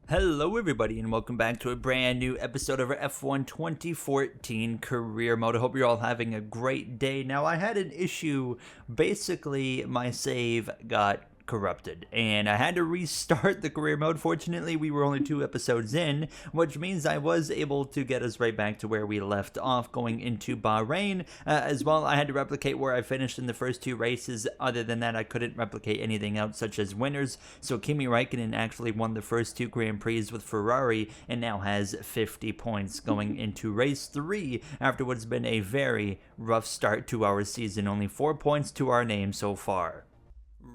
Hello, everybody, and welcome back to a brand new episode of our F1 2014 career mode. I hope you're all having a great day. Now, I had an issue. Basically, my save got corrupted and I had to restart the career mode. Fortunately, we were only 2 episodes in, which means I was able to get us right back to where we left off going into Bahrain. As well, I had to replicate where I finished in the first 2 races. Other than that, I couldn't replicate anything else such as winners. So Kimi Räikkönen actually won the first 2 Grand Prix with Ferrari and now has 50 points going into race 3 after what's been a very rough start to our season. Only 4 points to our name so far.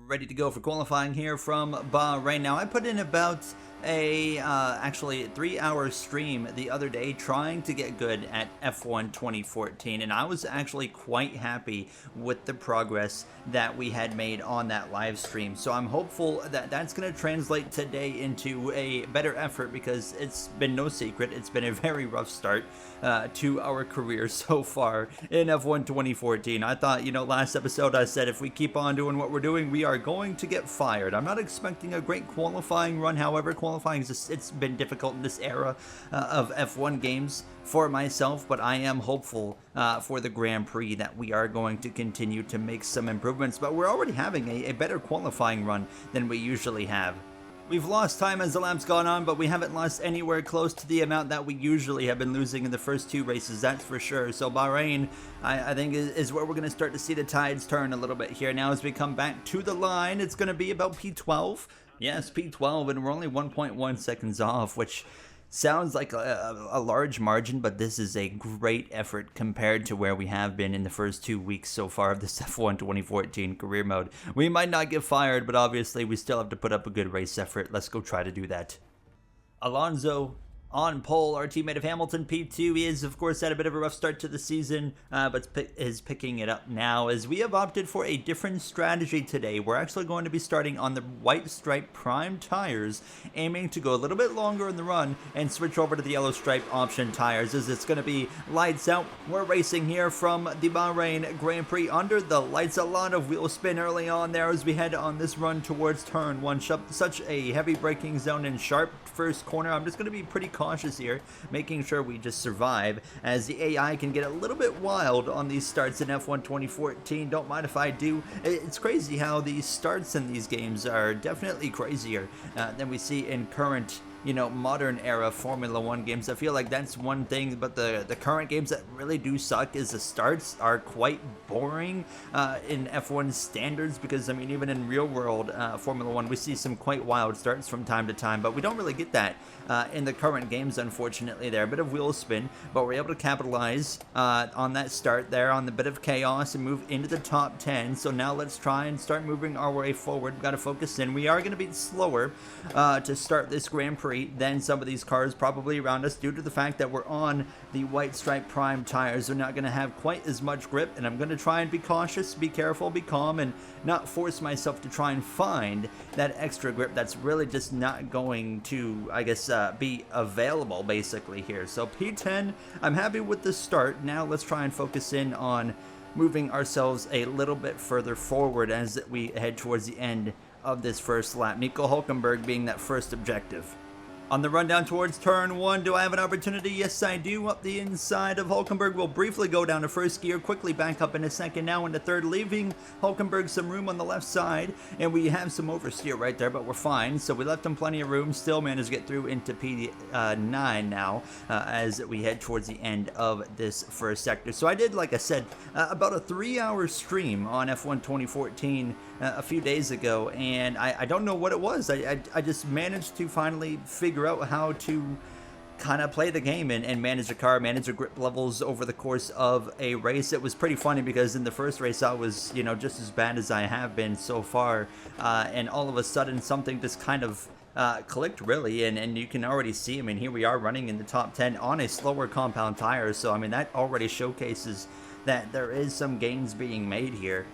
Ready to go for qualifying here from Bahrain. Now, I put in about actually 3-hour stream the other day trying to get good at F1 2014, and I was actually quite happy with the progress that we had made on that live stream. So I'm hopeful that that's going to translate today into a better effort, because it's been no secret, it's been a very rough start to our career so far in F1 2014. I thought, last episode I said if we keep on doing what we're doing, we are going to get fired. I'm not expecting a great qualifying run. However, qualifying it's been difficult in this era of F1 games for myself, but I am hopeful for the Grand Prix that we are going to continue to make some improvements. But we're already having a better qualifying run than we usually have. We've lost time as the lap's gone on, but we haven't lost anywhere close to the amount that we usually have been losing in the first 2 races, that's for sure. So Bahrain, I think, is where we're going to start to see the tides turn a little bit here. Now as we come back to the line, it's going to be about P12. Yes, P12, and we're only 1.1 seconds off, which sounds like a large margin, but this is a great effort compared to where we have been in the first 2 weeks so far of this F1 2014 career mode. We might not get fired, but obviously we still have to put up a good race effort. Let's go try to do that. Alonso on pole, our teammate of Hamilton. P2 is, of course, had a bit of a rough start to the season, but is picking it up now as we have opted for a different strategy today. We're actually going to be starting on the white stripe prime tires, aiming to go a little bit longer in the run and switch over to the yellow stripe option tires, as it's going to be lights out. We're racing here from the Bahrain Grand Prix under the lights. A lot of wheel spin early on there as we head on this run towards turn 1. Such a heavy braking zone and sharp first corner. I'm just going to be pretty cautious here, making sure we just survive, as the AI can get a little bit wild on these starts in F1 2014. Don't mind if I do. It's crazy how these starts in these games are definitely crazier than we see in current modern era Formula 1 games. I feel like that's one thing, but the current games that really do suck is the starts are quite boring in F1 standards, because I mean, even in real world Formula 1 we see some quite wild starts from time to time, but we don't really get that in the current games, unfortunately. They're a bit of wheel spin, but we're able to capitalize on that start there, on the bit of chaos, and move into the top 10. So now let's try and start moving our way forward. We've got to focus in. We are going to be slower to start this Grand Prix than some of these cars probably around us, due to the fact that we're on the white stripe prime tires. They're not going to have quite as much grip, and I'm going to try and be cautious, be careful, be calm, and not force myself to try and find that extra grip that's really just not going to, I guess, be available basically here. So P10, I'm happy with the start. Now let's try and focus in on moving ourselves a little bit further forward as we head towards the end of this first lap. Nico Hülkenberg being that first objective. On the run down towards turn 1, do I have an opportunity? Yes, I do. Up the inside of Hülkenberg. Will briefly go down to first gear, quickly back up in a second, now into third, leaving Hülkenberg some room on the left side. And we have some oversteer right there, but we're fine. So we left him plenty of room. Still managed to get through into P9 now as we head towards the end of this first sector. So I did, like I said, about a 3-hour stream on F1 2014 a few days ago, and I don't know what it was. I just managed to finally figure out how to kind of play the game and manage the car, manage the grip levels over the course of a race. It was pretty funny because in the first race I was, just as bad as I have been so far, and all of a sudden something just kind of clicked, really, and you can already see, I mean, here we are running in the top 10 on a slower compound tire, so I mean, that already showcases that there is some gains being made here.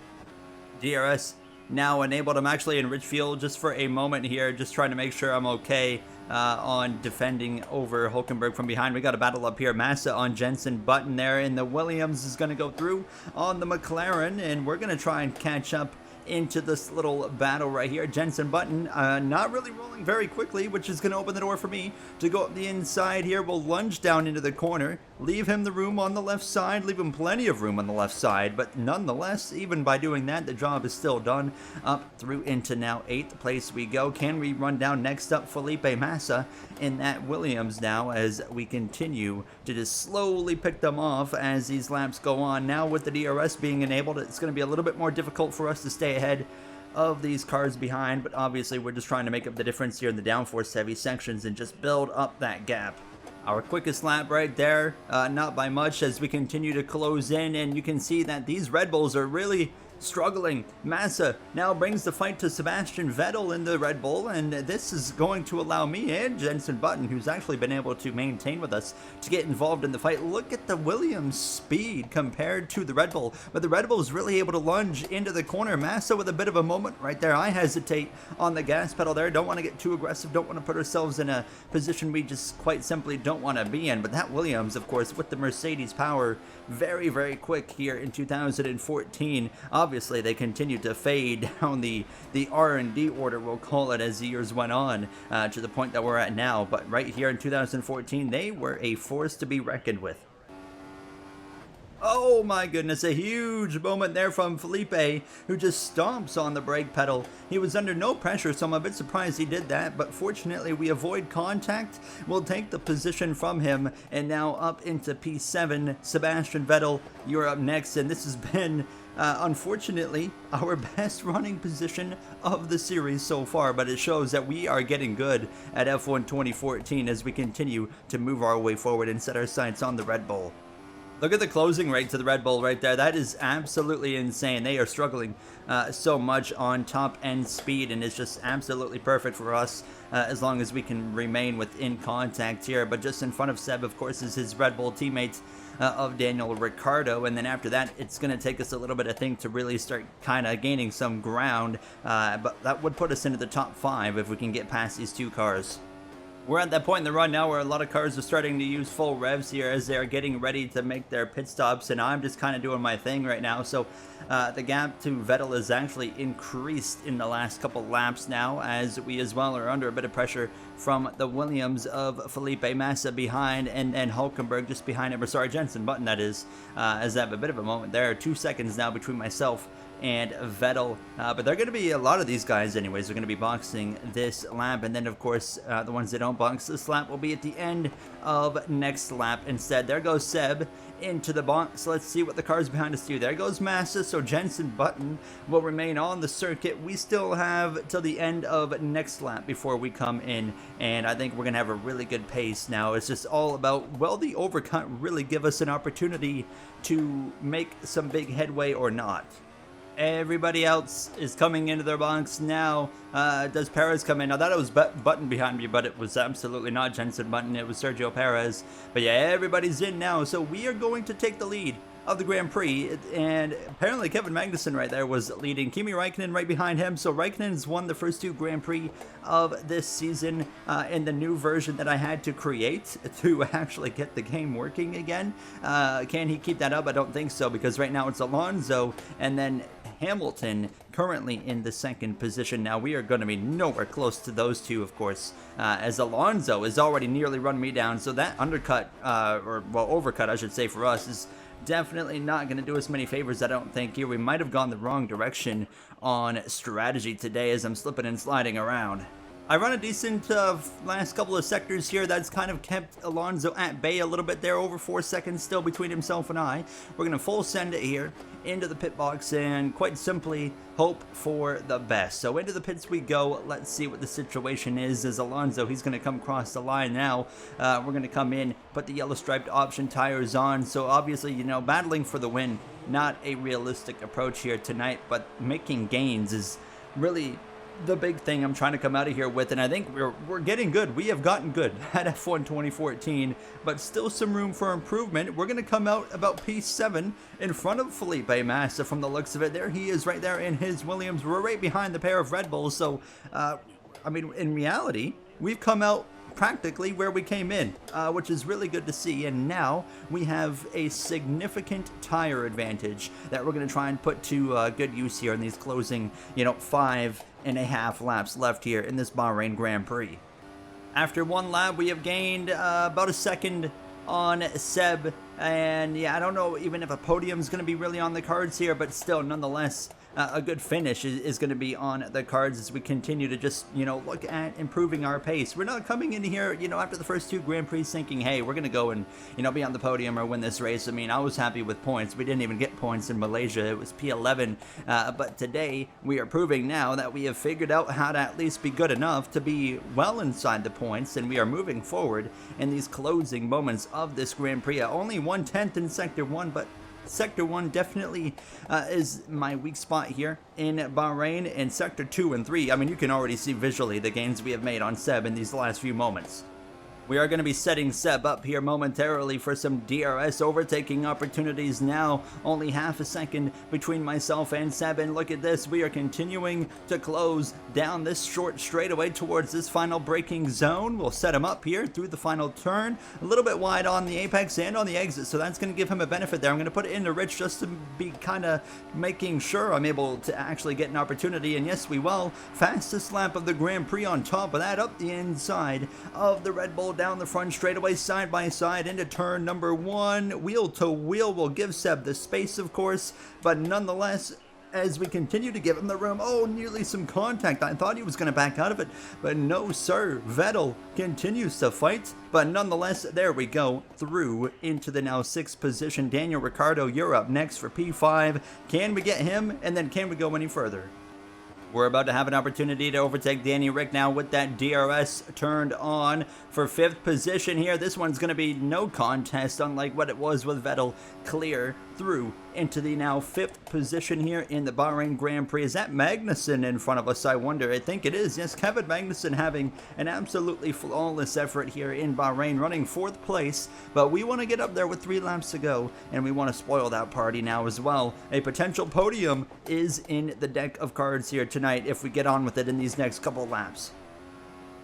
DRS now enabled. I'm actually in Ridgefield just for a moment here, just trying to make sure I'm okay on defending over Hülkenberg from behind. We got a battle up here. Massa on Jensen, Button there, and the Williams is going to go through on the McLaren, and we're going to try and catch up into this little battle right here. Jensen Button not really rolling very quickly, which is going to open the door for me to go up the inside here. We'll lunge down into the corner, leave him the room on the left side, leave him plenty of room on the left side, but nonetheless, even by doing that, the job is still done. Up through into now 8th place we go. Can we run down next up Felipe Massa in that Williams now as we continue to just slowly pick them off as these laps go on. Now with the DRS being enabled, it's going to be a little bit more difficult for us to stay ahead of these cars behind, but obviously we're just trying to make up the difference here in the downforce heavy sections and just build up that gap. Our quickest lap right there, not by much, as we continue to close in, and you can see that these Red Bulls are really struggling. Massa now brings the fight to Sebastian Vettel in the Red Bull, and this is going to allow me and Jensen Button, who's actually been able to maintain with us, to get involved in the fight. Look at the Williams speed compared to the Red Bull, but the Red Bull is really able to lunge into the corner. Massa with a bit of a moment right there. I hesitate on the gas pedal there. Don't want to get too aggressive, don't want to put ourselves in a position we just quite simply don't want to be in, but that Williams, of course, with the Mercedes power, very, very quick here in 2014. Obviously, they continued to fade down the R&D order, we'll call it, as the years went on to the point that we're at now. But right here in 2014, they were a force to be reckoned with. Oh my goodness, a huge moment there from Felipe, who just stomps on the brake pedal. He was under no pressure, so I'm a bit surprised he did that, but fortunately we avoid contact. We'll take the position from him, and now up into P7. Sebastian Vettel, you're up next, and this has been unfortunately our best running position of the series so far, but it shows that we are getting good at F1 2014 as we continue to move our way forward and set our sights on the Red Bull. Look at the closing rate to the Red Bull right there. That is absolutely insane. They are struggling so much on top end speed, and it's just absolutely perfect for us as long as we can remain within contact here. But just in front of Seb, of course, is his Red Bull teammate of Daniel Ricciardo, and then after that, it's going to take us a little bit, I think, to really start kind of gaining some ground, but that would put us into the top 5 if we can get past these two cars. We're at that point in the run now where a lot of cars are starting to use full revs here as they're getting ready to make their pit stops, and I'm just kind of doing my thing right now. So the gap to Vettel has actually increased in the last couple laps now, as we as well are under a bit of pressure from the Williams of Felipe Massa behind, and Hulkenberg just behind him, or sorry, Jensen Button that is, as I have a bit of a moment there. 2 seconds now between myself and Vettel, but they're going to be, a lot of these guys anyways, are going to be boxing this lap, and then of course the ones that don't box this lap will be at the end of next lap instead. There goes Seb into the box. Let's see what the cars behind us do. There goes Massa, so Jensen Button will remain on the circuit. We still have till the end of next lap before we come in, and I think we're going to have a really good pace now. It's just all about, will the overcut really give us an opportunity to make some big headway or not? Everybody else is coming into their box now. Does Perez come in? Now that it was Button behind me, but it was absolutely not Jensen Button. It was Sergio Perez. But yeah, everybody's in now. So we are going to take the lead of the Grand Prix, and apparently Kevin Magnussen right there was leading. Kimi Räikkönen right behind him. So Räikkönen's won the first 2 Grand Prix of this season in the new version that I had to create to actually get the game working again. Can he keep that up? I don't think so, because right now it's Alonso and then Hamilton currently in the 2nd position. Now we are going to be nowhere close to those two, of course, as Alonso has already nearly run me down. So that undercut, or well, overcut I should say, for us is definitely not going to do us many favors, I don't think. Here we might have gone the wrong direction on strategy today as I'm slipping and sliding around. I run a decent last couple of sectors here. That's kind of kept Alonso at bay a little bit there, over 4 seconds still between himself and I. We're going to full send it here into the pit box and quite simply hope for the best. So into the pits we go. Let's see what the situation is as Alonso, he's going to come across the line now. We're going to come in, put the yellow striped option tires on. So obviously, you know, battling for the win, not a realistic approach here tonight, but making gains is really the big thing I'm trying to come out of here with, and I think we're getting good. We have gotten good at F1 2014, but still some room for improvement. We're going to come out about P7 in front of Felipe Massa from the looks of it. There he is right there in his Williams. We're right behind the pair of Red Bulls, so I mean, in reality, we've come out practically where we came in, which is really good to see. And now we have a significant tire advantage that we're going to try and put to good use here in these closing, 5.5 laps left here in this Bahrain Grand Prix. After one lap, we have gained about a second on Seb, and yeah, I don't know even if a podium is going to be really on the cards here, but still, nonetheless, a good finish is going to be on the cards as we continue to just, look at improving our pace. We're not coming in here, after the first two Grand Prix thinking, hey, we're going to go and, be on the podium or win this race. I mean, I was happy with points. We didn't even get points in Malaysia. It was P11. But today, we are proving now that we have figured out how to at least be good enough to be well inside the points, and we are moving forward in these closing moments of this Grand Prix. Only 1/10 in Sector 1, but Sector 1 definitely is my weak spot here in Bahrain, and Sector 2 and 3, I mean, you can already see visually the gains we have made on Seb in these last few moments. We are going to be setting Seb up here momentarily for some DRS overtaking opportunities now. Only half a second between myself and Seb, and look at this. We are continuing to close down this short straightaway towards this final braking zone. We'll set him up here through the final turn. A little bit wide on the apex and on the exit, so that's going to give him a benefit there. I'm going to put it into Rich just to be kind of making sure I'm able to actually get an opportunity, and yes, we will. Fastest lap of the Grand Prix on top of that, up the inside of the Red Bull, down the front straightaway, side by side into turn number 1. Wheel to wheel will give Seb the space, of course, but nonetheless, as we continue to give him the room, oh, nearly some contact. I thought he was going to back out of it, but no, sir. Vettel continues to fight, but nonetheless, there we go, through into the now 6th position. Daniel Ricciardo, you're up next for P5. Can we get him, and then can we go any further? We're about to have an opportunity to overtake Danny Rick now with that DRS turned on for 5th position here. This one's going to be no contest, unlike what it was with Vettel. Clear through into the now 5th position here in the Bahrain Grand Prix. Is that Magnussen in front of us, I wonder? I think it is. Yes, Kevin Magnussen having an absolutely flawless effort here in Bahrain, running 4th place, but we want to get up there with 3 laps to go, and we want to spoil that party now as well. A potential podium is in the deck of cards here tonight if we get on with it in these next couple laps.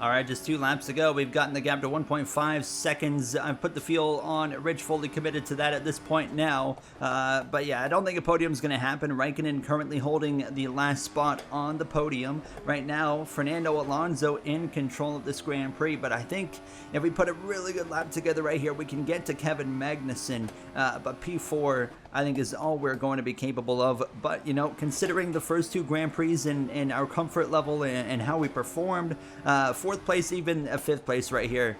Alright, just 2 laps to go. We've gotten the gap to 1.5 seconds. I've put the fuel on Rich, fully committed to that at this point now. But yeah, I don't think a podium is going to happen. Raikkonen currently holding the last spot on the podium. Right now, Fernando Alonso in control of this Grand Prix. But I think if we put a really good lap together right here, we can get to Kevin Magnussen. But P4, I think, is all we're going to be capable of. But, considering the first 2 Grand Prix and our comfort level and how we performed, 4th place, even a 5th place right here,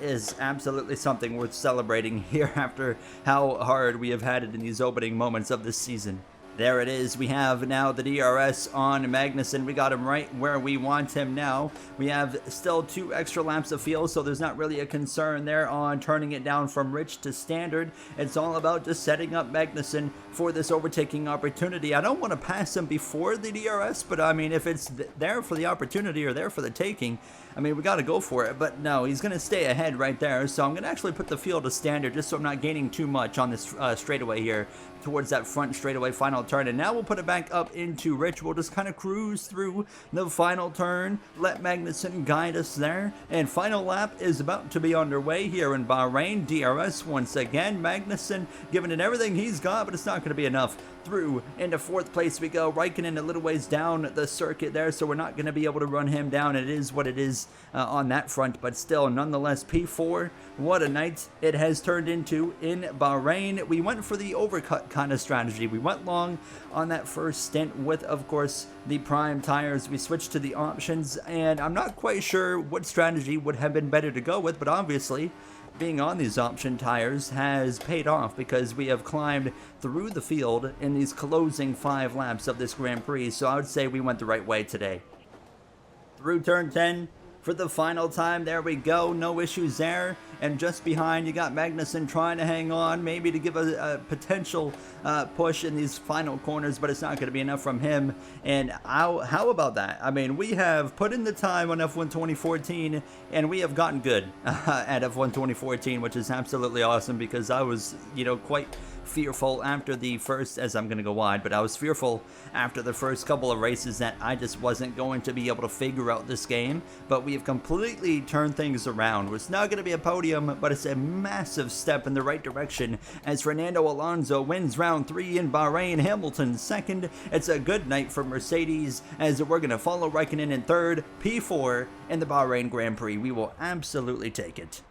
is absolutely something worth celebrating here after how hard we have had it in these opening moments of this season. There it is. We have now the DRS on Magnussen. We got him right where we want him now. We have still 2 extra laps of fuel, so there's not really a concern there on turning it down from rich to standard. It's all about just setting up Magnussen for this overtaking opportunity. I don't want to pass him before the DRS, but I mean, if it's there for the opportunity or there for the taking, I mean, we got to go for it. But no, he's going to stay ahead right there. So I'm going to actually put the field to standard just so I'm not gaining too much on this straightaway here towards that front straightaway final turn. And now we'll put it back up into Rich. We'll just kind of cruise through the final turn, let Magnussen guide us there. And final lap is about to be underway here in Bahrain. DRS once again. Magnussen giving it everything he's got, but it's not going to be enough. Through into 4th place we go. Raikkonen a little ways down the circuit there, so we're not going to be able to run him down. It is what it is on that front, but still, nonetheless, P4, what a night it has turned into in Bahrain. We went for the overcut kind of strategy. We went long on that first stint with, of course, the prime tires. We switched to the options, and I'm not quite sure what strategy would have been better to go with, but obviously, being on these option tires has paid off because we have climbed through the field in these closing 5 laps of this Grand Prix, so I would say we went the right way today. Through turn 10 for the final time. There we go. No issues there. And just behind, you got Magnussen trying to hang on, maybe to give a potential push in these final corners, but it's not going to be enough from him. And how about that? I mean, we have put in the time on F1 2014, and we have gotten good at F1 2014, which is absolutely awesome because I was, quite fearful after the first, as I'm going to go wide, but I was fearful after the first couple of races that I just wasn't going to be able to figure out this game, but we have completely turned things around. It's not going to be a podium, but it's a massive step in the right direction as Fernando Alonso wins round 3 in Bahrain, Hamilton second. It's a good night for Mercedes as we're going to follow Raikkonen in third, P4 in the Bahrain Grand Prix. We will absolutely take it.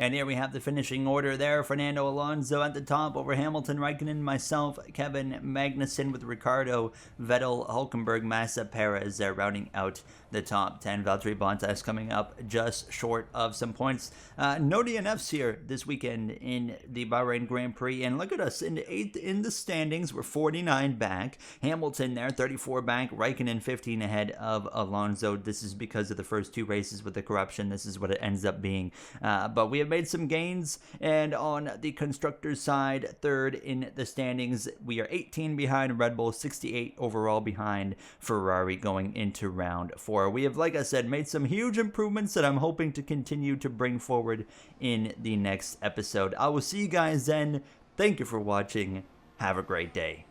And here we have the finishing order there. Fernando Alonso at the top over Hamilton, Raikkonen, myself, Kevin Magnussen with Ricardo, Vettel, Hulkenberg, Massa, Perez rounding out the top 10. Valtteri Bottas coming up just short of some points. No DNFs here this weekend in the Bahrain Grand Prix. And look at us in 8th in the standings. We're 49 back. Hamilton there, 34 back. Raikkonen 15 ahead of Alonso. This is because of the first 2 races with the corruption. This is what it ends up being. But we have made some gains, and on the constructors side, 3rd in the standings. We are 18 behind Red Bull, 68 overall behind Ferrari going into round 4. We have, like I said, made some huge improvements that I'm hoping to continue to bring forward in the next episode. I will see you guys then. Thank you for watching. Have a great day.